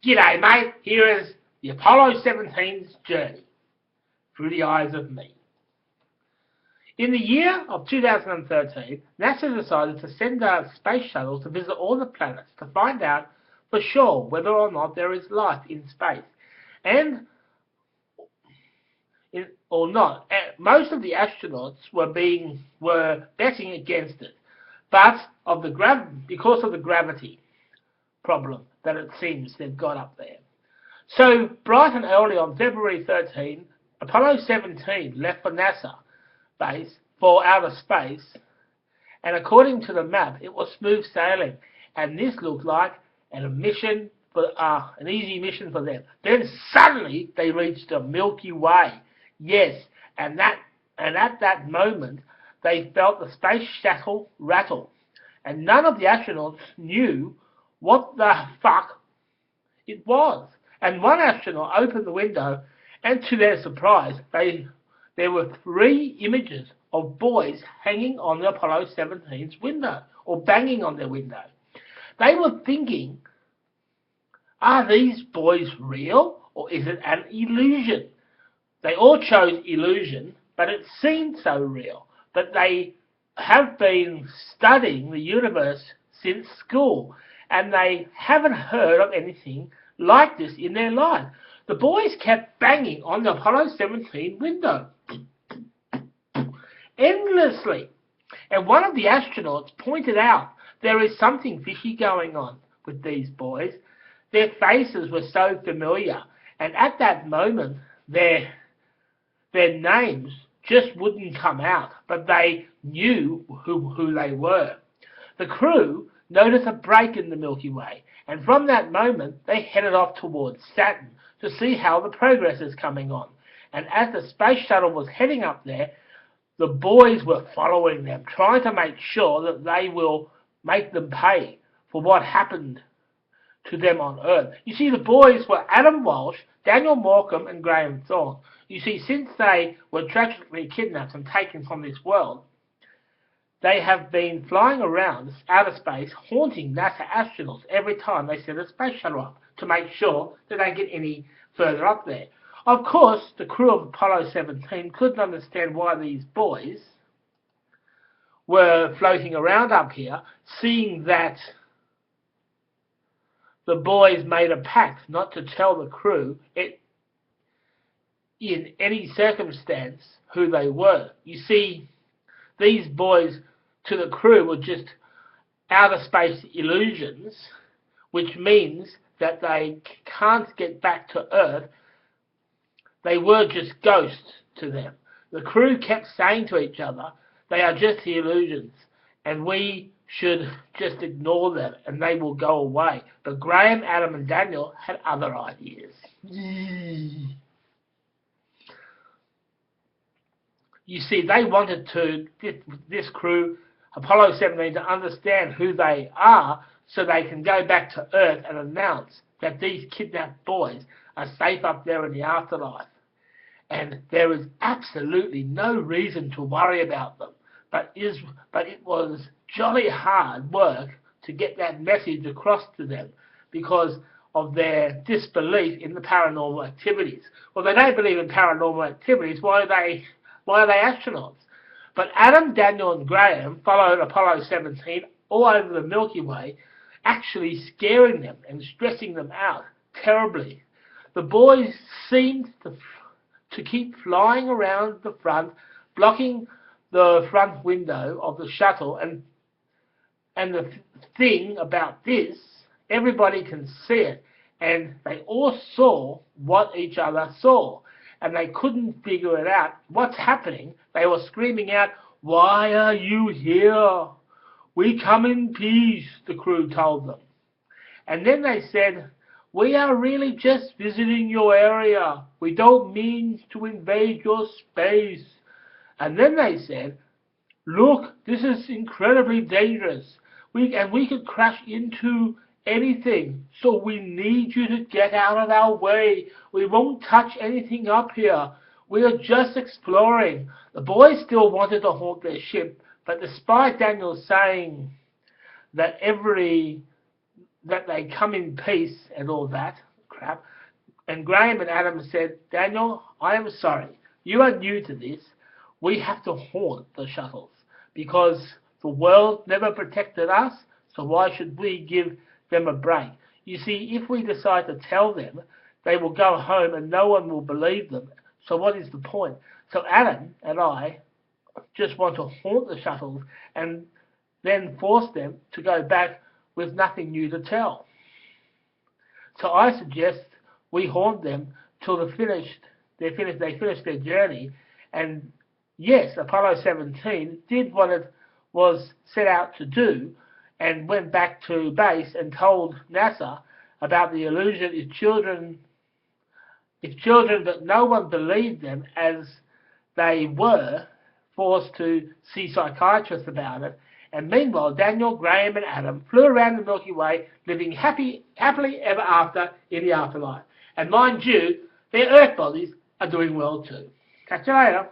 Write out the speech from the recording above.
G'day, mate. Here is the Apollo 17's journey through the eyes of me. In the year of 2013, NASA decided to send a space shuttle to visit all the planets to find out for sure whether or not there is life in space. Or not. Most of the astronauts were betting against it, but because of the gravity problem that it seems they've got up there. So bright and early on February 13, Apollo 17 left for NASA base for outer space, and according to the map, it was smooth sailing, and this looked like an easy mission for them. Then suddenly they reached the Milky Way. Yes, and at that moment they felt the space shuttle rattle, and none of the astronauts knew what the fuck it was. And one astronaut opened the window, and to their surprise, there were 3 images of boys hanging on the Apollo 17's window, or banging on their window. They were thinking, are these boys real, or is it an illusion? They all chose illusion, but it seemed so real. But they have been studying the universe since school, and they haven't heard of anything like this in their life. The boys kept banging on the Apollo 17 window endlessly. And one of the astronauts pointed out there is something fishy going on with these boys. Their faces were so familiar, and at that moment their names just wouldn't come out, but they knew who they were. The crew noticed a break in the Milky Way, and from that moment they headed off towards Saturn to see how the progress is coming on. And as the space shuttle was heading up there, the boys were following them, trying to make sure that they will make them pay for what happened to them on Earth. You see, the boys were Adam Walsh, Daniel Morecambe, and Graham Thorne. You see, since they were tragically kidnapped and taken from this world, they have been flying around outer space, haunting NASA astronauts every time they send a space shuttle up to make sure that they get any further up there. Of course, the crew of Apollo 17 couldn't understand why these boys were floating around up here, seeing that the boys made a pact not to tell the crew in any circumstance who they were. You see, these boys to the crew were just outer space illusions, which means that they can't get back to Earth. They were just ghosts to them. The crew kept saying to each other, they are just illusions, and we should just ignore them and they will go away. But Graham, Adam, and Daniel had other ideas. You see, they wanted this crew, Apollo 17, to understand who they are so they can go back to Earth and announce that these kidnapped boys are safe up there in the afterlife. And there is absolutely no reason to worry about them. But it was jolly hard work to get that message across to them because of their disbelief in the paranormal activities. Well, they don't believe in paranormal activities. Why are they astronauts? But Adam, Daniel, and Graham followed Apollo 17 all over the Milky Way, actually scaring them and stressing them out terribly. The boys seemed to keep flying around the front, blocking the front window of the shuttle, and the thing about this, everybody can see it, and they all saw what each other saw, and they couldn't figure it out. What's happening? They were screaming out, "Why are you here? We come in peace," the crew told them. And then they said, "We are really just visiting your area. We don't mean to invade your space." And then they said, "Look, this is incredibly dangerous. We could crash into anything, so we need you to get out of our way. We won't touch anything up here. We are just exploring." The boys still wanted to haunt their ship, but despite Daniel saying that they come in peace and all that, crap. And Graham and Adam said, Daniel, I am sorry. You are new to this. We have to haunt the shuttles because the world never protected us, so why should we give them a break? You see, if we decide to tell them, they will go home and no one will believe them. So what is the point? So Adam and I just want to haunt the shuttles and then force them to go back with nothing new to tell. So I suggest we haunt them till they finish their journey. And yes, Apollo 17 did what it was set out to do and went back to base and told NASA about the illusion if children, but no one believed them, as they were forced to see psychiatrists about it. And meanwhile, Daniel, Graham and Adam flew around the Milky Way, living happily ever after in the afterlife. And mind you, their Earth bodies are doing well too. Catch you later.